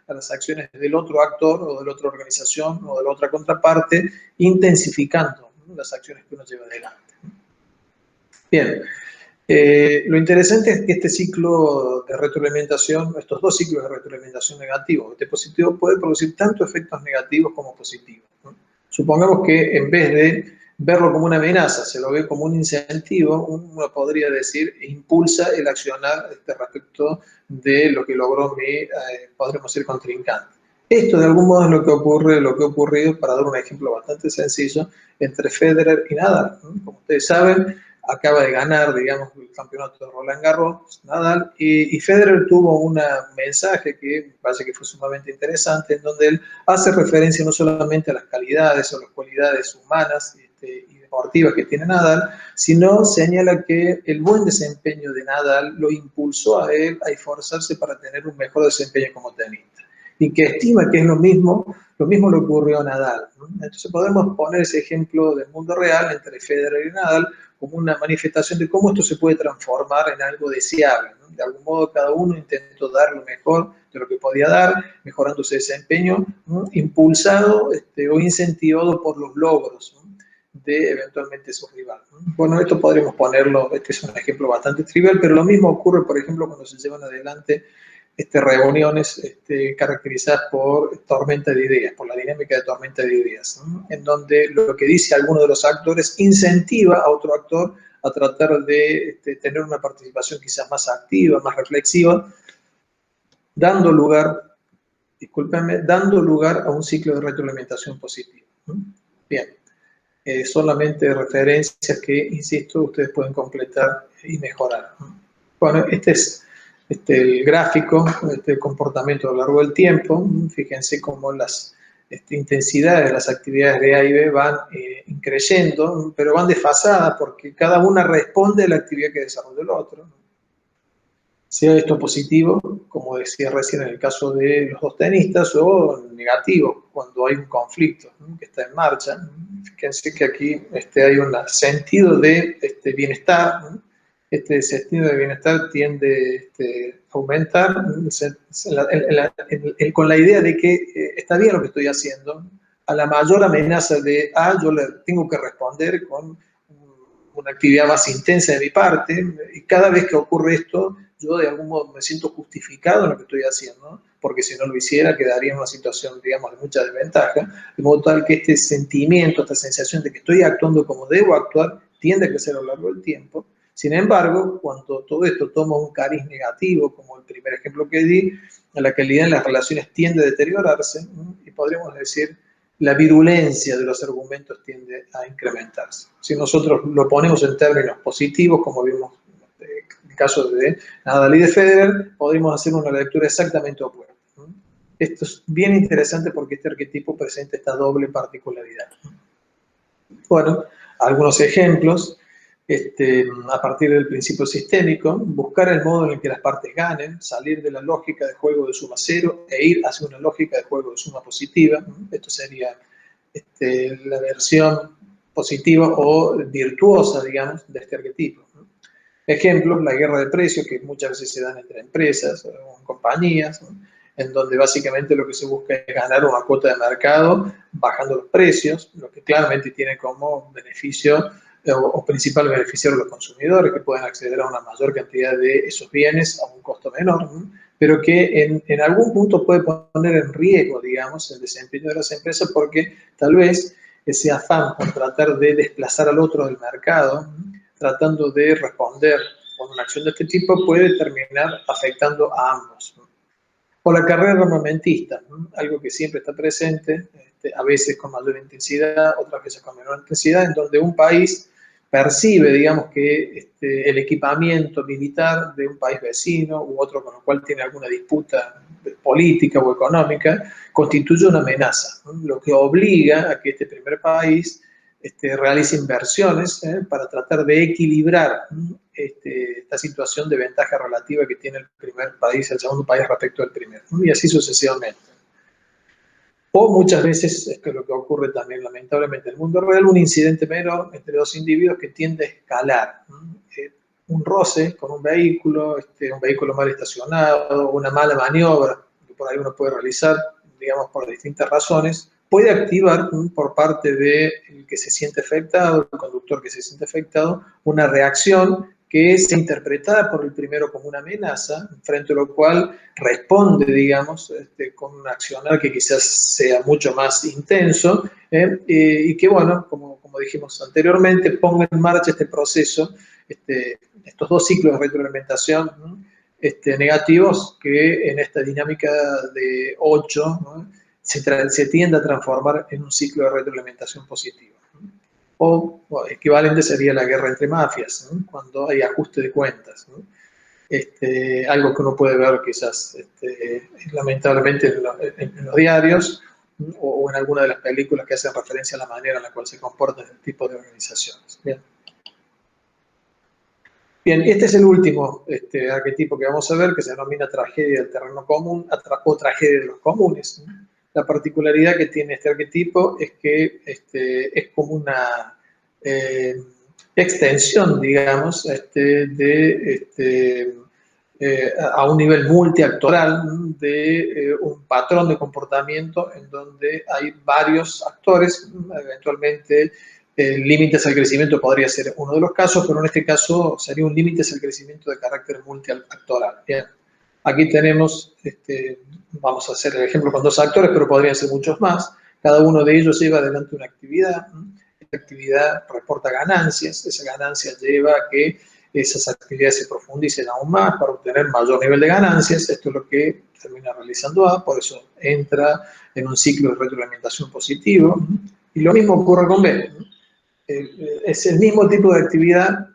a las acciones del otro actor o de la otra organización o de la otra contraparte, intensificando las acciones que uno lleva adelante. Bien, lo interesante es que este ciclo de retroalimentación, estos dos ciclos de retroalimentación negativos, este positivo, puede producir tanto efectos negativos como positivos, ¿no? Supongamos que en vez de verlo como una amenaza, se lo ve como un incentivo, uno podría decir, impulsa el accionar respecto de lo que logró mi, podremos decir, contrincante. Esto de algún modo es lo que ocurre, lo que ha ocurrido, para dar un ejemplo bastante sencillo, entre Federer y Nadal, ¿no? Como ustedes saben, acaba de ganar, digamos, el campeonato de Roland Garros, Nadal, y Federer tuvo un mensaje que me parece que fue sumamente interesante, en donde él hace referencia no solamente a las calidades o las cualidades humanas y deportivas que tiene Nadal, sino señala que el buen desempeño de Nadal lo impulsó a él a esforzarse para tener un mejor desempeño como tenista, y que estima que es lo mismo le ocurrió a Nadal, ¿no? Entonces podemos poner ese ejemplo del mundo real entre Federer y Nadal como una manifestación de cómo esto se puede transformar en algo deseable, ¿no? De algún modo cada uno intentó dar lo mejor de lo que podía dar, mejorando su desempeño, ¿no? Impulsado o incentivado por los logros, ¿no? De eventualmente su rival, ¿no? Bueno, esto podríamos ponerlo, este es un ejemplo bastante trivial, pero lo mismo ocurre, por ejemplo, cuando se llevan adelante reuniones caracterizadas por tormenta de ideas, por la dinámica de tormenta de ideas, ¿no? En donde lo que dice alguno de los actores incentiva a otro actor a tratar de tener una participación quizás más activa, más reflexiva, dando lugar, discúlpenme, dando lugar a un ciclo de retroalimentación positiva, ¿no? Bien, solamente referencias que, insisto, ustedes pueden completar y mejorar, ¿no? Bueno, este es el gráfico, el comportamiento a lo largo del tiempo. Fíjense cómo las intensidades de las actividades de A y B van increyendo, pero van desfasadas porque cada una responde a la actividad que desarrolla el otro. Sea esto positivo, como decía recién en el caso de los dos tenistas, o negativo, cuando hay un conflicto, ¿no?, que está en marcha. Fíjense que aquí hay un sentido de bienestar, ¿no? Este sentido de bienestar tiende a aumentar con la idea de que está bien lo que estoy haciendo. A la mayor amenaza de A, yo le tengo que responder con una actividad más intensa de mi parte, y cada vez que ocurre esto, yo de algún modo me siento justificado en lo que estoy haciendo, porque si no lo hiciera quedaría en una situación, digamos, de mucha desventaja, de modo tal que este sentimiento, esta sensación de que estoy actuando como debo actuar, tiende a crecer a lo largo del tiempo. Sin embargo, cuando todo esto toma un cariz negativo, como el primer ejemplo que di, la calidad en las relaciones tiende a deteriorarse, y podríamos decir la virulencia de los argumentos tiende a incrementarse. Si nosotros lo ponemos en términos positivos, como vimos en el caso de Nadal y de Federer, podríamos hacer una lectura exactamente opuesta. Esto es bien interesante porque este arquetipo presenta esta doble particularidad. Bueno, algunos ejemplos. A partir del principio sistémico, buscar el modo en el que las partes ganen, salir de la lógica de juego de suma cero e ir hacia una lógica de juego de suma positiva. Esto sería la versión positiva o virtuosa, digamos, de este arquetipo. Ejemplos, la guerra de precios, que muchas veces se dan entre empresas o en compañías, ¿no?, en donde básicamente lo que se busca es ganar una cuota de mercado bajando los precios, lo que claramente tiene como beneficio o principal beneficiario a los consumidores, que pueden acceder a una mayor cantidad de esos bienes a un costo menor, ¿no?, pero que en algún punto puede poner en riesgo, digamos, el desempeño de las empresas, porque tal vez ese afán por tratar de desplazar al otro del mercado, ¿no?, tratando de responder con una acción de este tipo, puede terminar afectando a ambos, ¿no? O la carrera armamentista, ¿no?, algo que siempre está presente, a veces con mayor intensidad, otras veces con menor intensidad, en donde un país percibe, digamos, que el equipamiento militar de un país vecino u otro con el cual tiene alguna disputa política o económica constituye una amenaza, ¿no?, lo que obliga a que este primer país realice inversiones para tratar de equilibrar esta situación de ventaja relativa que tiene el primer país, el segundo país respecto al primero, y así sucesivamente. O muchas veces, es que lo que ocurre también lamentablemente en el mundo real, un incidente menor entre dos individuos que tiende a escalar. un roce con un vehículo mal estacionado, una mala maniobra que por ahí uno puede realizar, digamos, por distintas razones, puede activar por parte del que se siente afectado, el conductor que se siente afectado, una reacción que es interpretada por el primero como una amenaza, frente a lo cual responde, digamos, con un accionar que quizás sea mucho más intenso, y que, bueno, como dijimos anteriormente, ponga en marcha este proceso, estos dos ciclos de retroalimentación negativos que en esta dinámica de 8, ¿no?, se tiende a transformar en un ciclo de retroalimentación positiva. O equivalente sería la guerra entre mafias, ¿no?, cuando hay ajuste de cuentas, ¿no? Algo que uno puede ver quizás lamentablemente en los diarios, ¿no?, o en alguna de las películas que hacen referencia a la manera en la cual se comportan este tipo de organizaciones. Bien. Bien, este es el último arquetipo que vamos a ver, que se denomina tragedia del terreno común o tragedia de los comunes, ¿no? La particularidad que tiene este arquetipo es que es como una extensión, digamos, a un nivel multiactoral de un patrón de comportamiento en donde hay varios actores, eventualmente. Límites al crecimiento podría ser uno de los casos, pero en este caso sería un límites al crecimiento de carácter multiactoral. Bien. Aquí tenemos, vamos a hacer el ejemplo con dos actores, pero podrían ser muchos más. Cada uno de ellos lleva adelante una actividad. Esta actividad reporta ganancias. Esa ganancia lleva a que esas actividades se profundicen aún más para obtener mayor nivel de ganancias. Esto es lo que termina realizando A, por eso entra en un ciclo de retroalimentación positivo. Y lo mismo ocurre con B. Es el mismo tipo de actividad,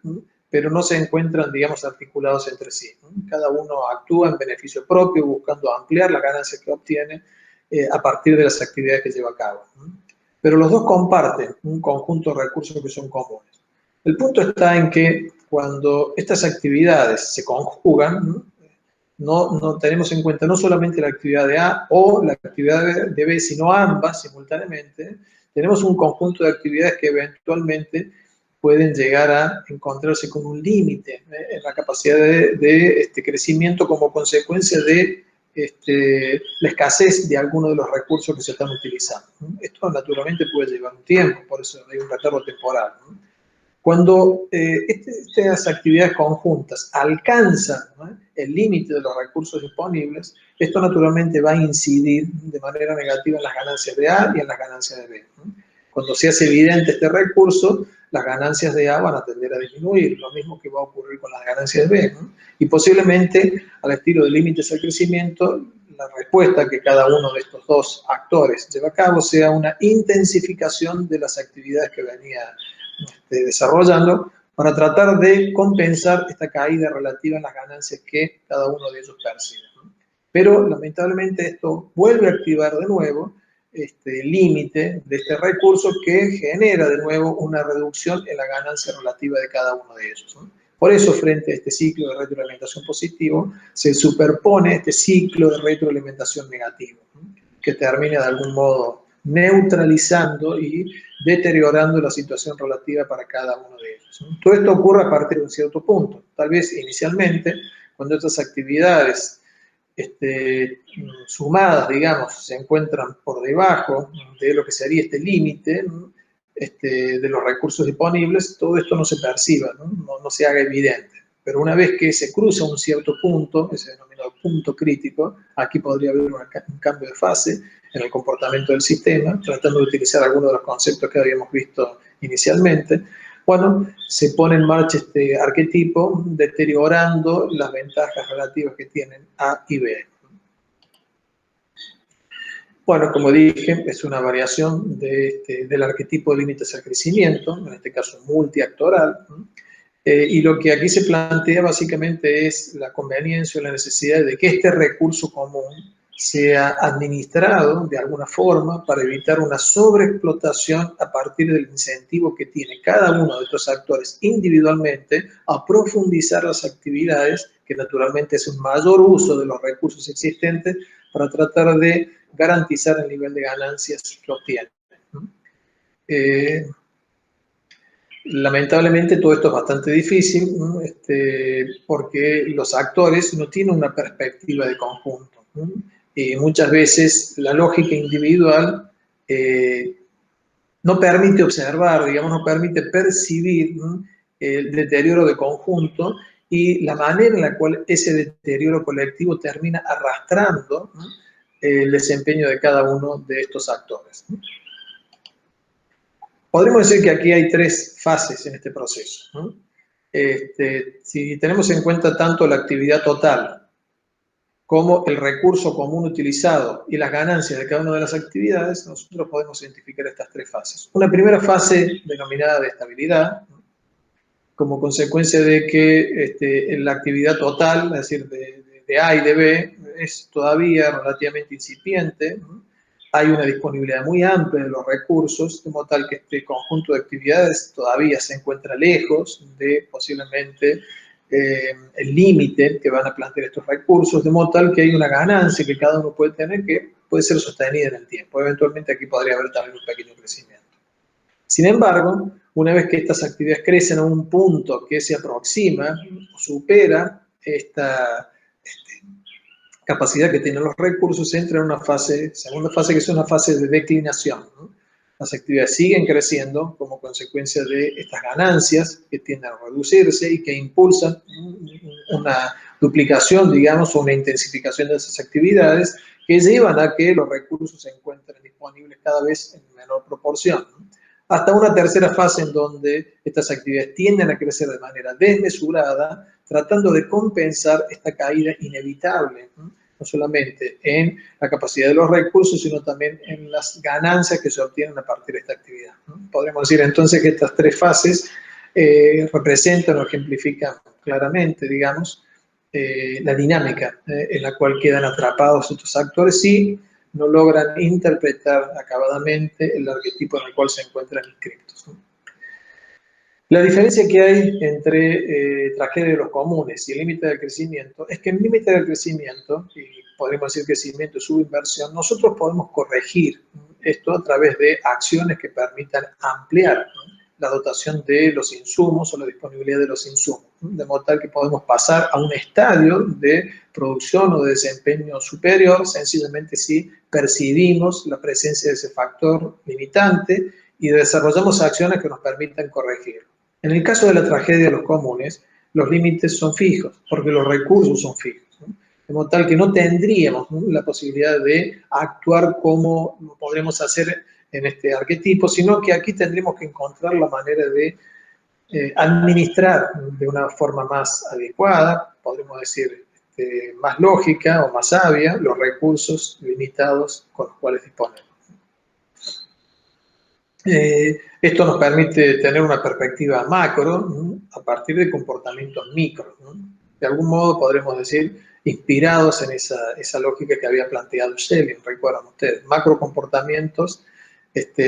pero no se encuentran, digamos, articulados entre sí. Cada uno actúa en beneficio propio, buscando ampliar la ganancia que obtiene a partir de las actividades que lleva a cabo. Pero los dos comparten un conjunto de recursos que son comunes. El punto está en que cuando estas actividades se conjugan, no tenemos en cuenta no solamente la actividad de A o la actividad de B, sino ambas simultáneamente. Tenemos un conjunto de actividades que eventualmente pueden llegar a encontrarse con un límite en la capacidad de crecimiento como consecuencia de la escasez de algunos de los recursos que se están utilizando. Esto naturalmente puede llevar un tiempo, por eso hay un retardo temporal. Cuando estas actividades conjuntas alcanzan, ¿no?, el límite de los recursos disponibles, esto naturalmente va a incidir de manera negativa en las ganancias de A y en las ganancias de B, ¿no? Cuando se hace evidente este recurso, las ganancias de A van a tender a disminuir, lo mismo que va a ocurrir con las ganancias de B, ¿no? Y posiblemente, al estilo de límites al crecimiento, la respuesta que cada uno de estos dos actores lleva a cabo sea una intensificación de las actividades que venía desarrollando para tratar de compensar esta caída relativa en las ganancias que cada uno de ellos percibe. Pero lamentablemente esto vuelve a activar de nuevo este límite de este recurso que genera de nuevo una reducción en la ganancia relativa de cada uno de ellos. Por eso, frente a este ciclo de retroalimentación positivo, se superpone este ciclo de retroalimentación negativo, que termina de algún modo neutralizando y deteriorando la situación relativa para cada uno de ellos. Todo esto ocurre a partir de un cierto punto. Tal vez inicialmente, cuando estas actividades sumadas, digamos, se encuentran por debajo de lo que sería este límite de los recursos disponibles, todo esto no se perciba, no se haga evidente. Pero una vez que se cruza un cierto punto, ese denominado punto crítico, aquí podría haber un cambio de fase en el comportamiento del sistema, tratando de utilizar algunos de los conceptos que habíamos visto inicialmente. Bueno, se pone en marcha este arquetipo deteriorando las ventajas relativas que tienen A y B. Bueno, como dije, es una variación del arquetipo de límites al crecimiento, en este caso multiactoral, y lo que aquí se plantea básicamente es la conveniencia o la necesidad de que este recurso común sea administrado de alguna forma para evitar una sobreexplotación a partir del incentivo que tiene cada uno de estos actores individualmente a profundizar las actividades, que naturalmente es un mayor uso de los recursos existentes para tratar de garantizar el nivel de ganancias que obtienen. Lamentablemente todo esto es bastante difícil, ¿no? Porque los actores no tienen una perspectiva de conjunto, ¿no? Y muchas veces la lógica individual no permite observar, digamos, no permite percibir, ¿no?, el deterioro de conjunto y la manera en la cual ese deterioro colectivo termina arrastrando, ¿no?, el desempeño de cada uno de estos actores, ¿no? Podríamos decir que aquí hay tres fases en este proceso, ¿no? Si tenemos en cuenta tanto la actividad total como el recurso común utilizado y las ganancias de cada una de las actividades, nosotros podemos identificar estas tres fases. Una primera fase denominada de estabilidad, ¿no?, como consecuencia de que la actividad total, es decir, de A y de B, es todavía relativamente incipiente, ¿no? Hay una disponibilidad muy amplia de los recursos, de modo tal que este conjunto de actividades todavía se encuentra lejos de posiblemente el límite que van a plantear estos recursos, de modo tal que hay una ganancia que cada uno puede tener que puede ser sostenida en el tiempo. Eventualmente aquí podría haber también un pequeño crecimiento. Sin embargo, una vez que estas actividades crecen a un punto que se aproxima o supera esta capacidad que tienen los recursos, entra en una fase, segunda fase, que es una fase de declinación, ¿no? Las actividades siguen creciendo como consecuencia de estas ganancias que tienden a reducirse y que impulsan una duplicación, digamos, o una intensificación de esas actividades que llevan a que los recursos se encuentren disponibles cada vez en menor proporción, ¿no? Hasta una tercera fase en donde estas actividades tienden a crecer de manera desmesurada, tratando de compensar esta caída inevitable, ¿no?, no solamente en la capacidad de los recursos, sino también en las ganancias que se obtienen a partir de esta actividad, ¿no? Podemos decir entonces que estas tres fases representan o ejemplifican claramente, digamos, la dinámica en la cual quedan atrapados estos actores si no logran interpretar acabadamente el arquetipo en el cual se encuentran inscritos, ¿no? La diferencia que hay entre tragedia de los comunes y el límite del crecimiento es que en el límite del crecimiento, y podríamos decir crecimiento y subinversión, nosotros podemos corregir esto a través de acciones que permitan ampliar, ¿no?, la dotación de los insumos o la disponibilidad de los insumos, ¿no?, de modo tal que podemos pasar a un estadio de producción o de desempeño superior, sencillamente si percibimos la presencia de ese factor limitante y desarrollamos acciones que nos permitan corregirlo. En el caso de la tragedia de los comunes, los límites son fijos, porque los recursos son fijos, ¿no?, de modo tal que no tendríamos, ¿no?, la posibilidad de actuar como lo podremos hacer en este arquetipo, sino que aquí tendremos que encontrar la manera de administrar de una forma más adecuada, podemos decir más lógica o más sabia, los recursos limitados con los cuales disponemos. Esto nos permite tener una perspectiva macro, ¿no?, a partir de comportamientos micro, ¿no?, de algún modo podremos decir inspirados en esa lógica que había planteado Schelling, recuerdan ustedes, macro comportamientos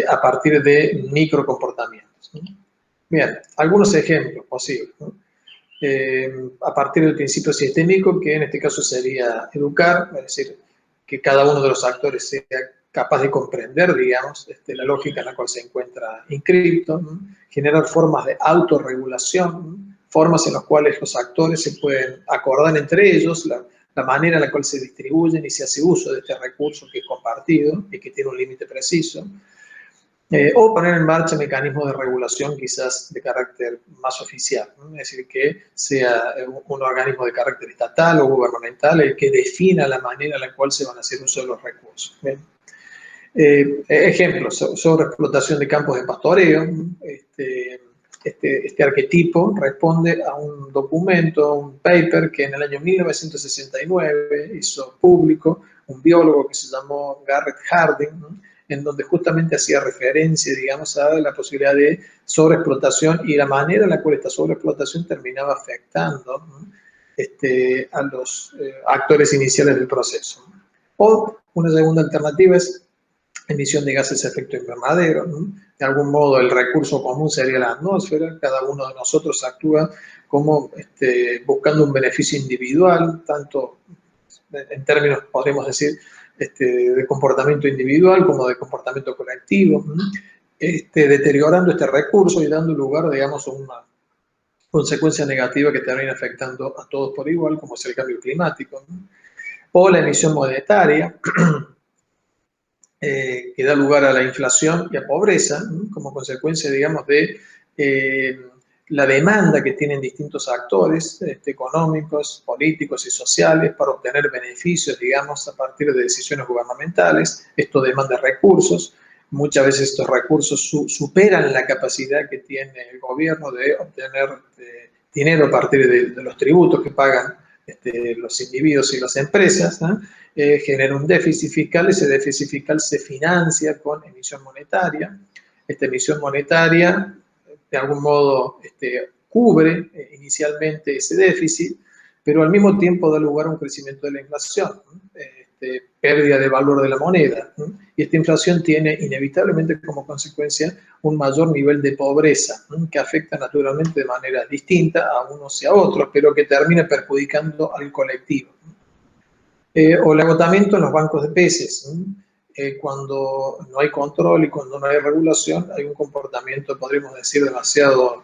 a partir de micro comportamientos, ¿no? Bien, algunos ejemplos posibles, ¿no? A partir del principio sistémico, que en este caso sería educar, es decir, que cada uno de los actores sea capaz de comprender, digamos, la lógica en la cual se encuentra inscrito, ¿no?, generar formas de autorregulación, ¿no?, formas en las cuales los actores se pueden acordar entre ellos la manera en la cual se distribuyen y se hace uso de este recurso que es compartido y que tiene un límite preciso. O poner en marcha mecanismos de regulación quizás de carácter más oficial, ¿no?, es decir, que sea un organismo de carácter estatal o gubernamental el que defina la manera en la cual se van a hacer uso de los recursos. ¿Bien? Ejemplos, sobre explotación de campos de pastoreo. Este arquetipo responde a un documento, un paper que en el año 1969 hizo público un biólogo que se llamó Garrett Hardin, ¿no?, en donde justamente hacía referencia, digamos, a la posibilidad de sobreexplotación y la manera en la cual esta sobreexplotación terminaba afectando, ¿no?, a los actores iniciales del proceso. O una segunda alternativa es emisión de gases de efecto invernadero, ¿no? De algún modo el recurso común sería la atmósfera, cada uno de nosotros actúa como buscando un beneficio individual, tanto en términos, podríamos decir, de comportamiento individual como de comportamiento colectivo, ¿no? deteriorando este recurso y dando lugar, digamos, a una consecuencia negativa que termina afectando a todos por igual, como es el cambio climático, ¿no? O la emisión monetaria, que da lugar a la inflación y a pobreza, ¿no? Como consecuencia, digamos, de la demanda que tienen distintos actores económicos, políticos y sociales para obtener beneficios, digamos, a partir de decisiones gubernamentales. Esto demanda recursos. Muchas veces estos recursos superan la capacidad que tiene el gobierno de obtener dinero a partir de los tributos que pagan los individuos y las empresas, ¿no? Genera un déficit fiscal, ese déficit fiscal se financia con emisión monetaria. Esta emisión monetaria, de algún modo, cubre inicialmente ese déficit, pero al mismo tiempo da lugar a un crecimiento de la inflación, ¿no? Pérdida de valor de la moneda, ¿no? Y esta inflación tiene inevitablemente como consecuencia un mayor nivel de pobreza, ¿no? Que afecta naturalmente de manera distinta a unos y a otros, pero que termina perjudicando al colectivo. O el agotamiento en los bancos de peces. Cuando no hay control y cuando no hay regulación, hay un comportamiento, podríamos decir, demasiado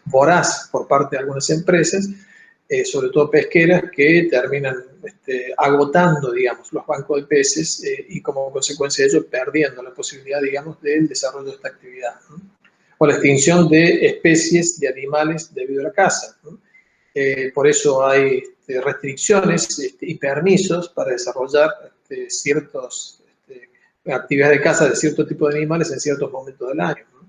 voraz por parte de algunas empresas, sobre todo pesqueras, que terminan agotando, digamos, los bancos de peces y como consecuencia de ello perdiendo la posibilidad, digamos, del desarrollo de esta actividad, ¿no? O la extinción de especies de animales debido a la caza, ¿no? Por eso hay restricciones y permisos para desarrollar ciertas actividades de caza de cierto tipo de animales en ciertos momentos del año, ¿no?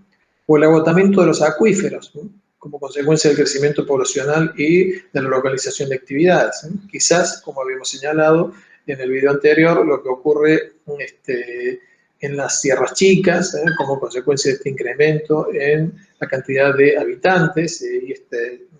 O el agotamiento de los acuíferos, ¿no? Como consecuencia del crecimiento poblacional y de la localización de actividades, ¿no? Quizás, como habíamos señalado en el video anterior, lo que ocurre en las sierras chicas, como consecuencia de este incremento en la cantidad de habitantes y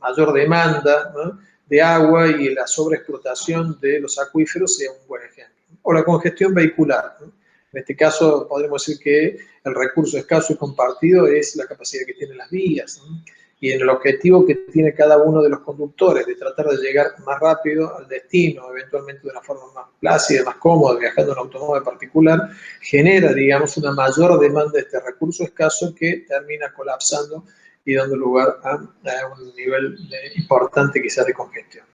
mayor demanda, ¿no?, de agua y la sobreexplotación de los acuíferos sea un buen ejemplo. O la congestión vehicular, ¿no? En este caso podemos decir que el recurso escaso y compartido es la capacidad que tienen las vías, ¿no? Y en el objetivo que tiene cada uno de los conductores de tratar de llegar más rápido al destino, eventualmente de una forma más plácida, más cómoda, viajando en un automóvil particular, genera, digamos, una mayor demanda de este recurso escaso que termina colapsando y dando lugar a un nivel importante quizás de congestión.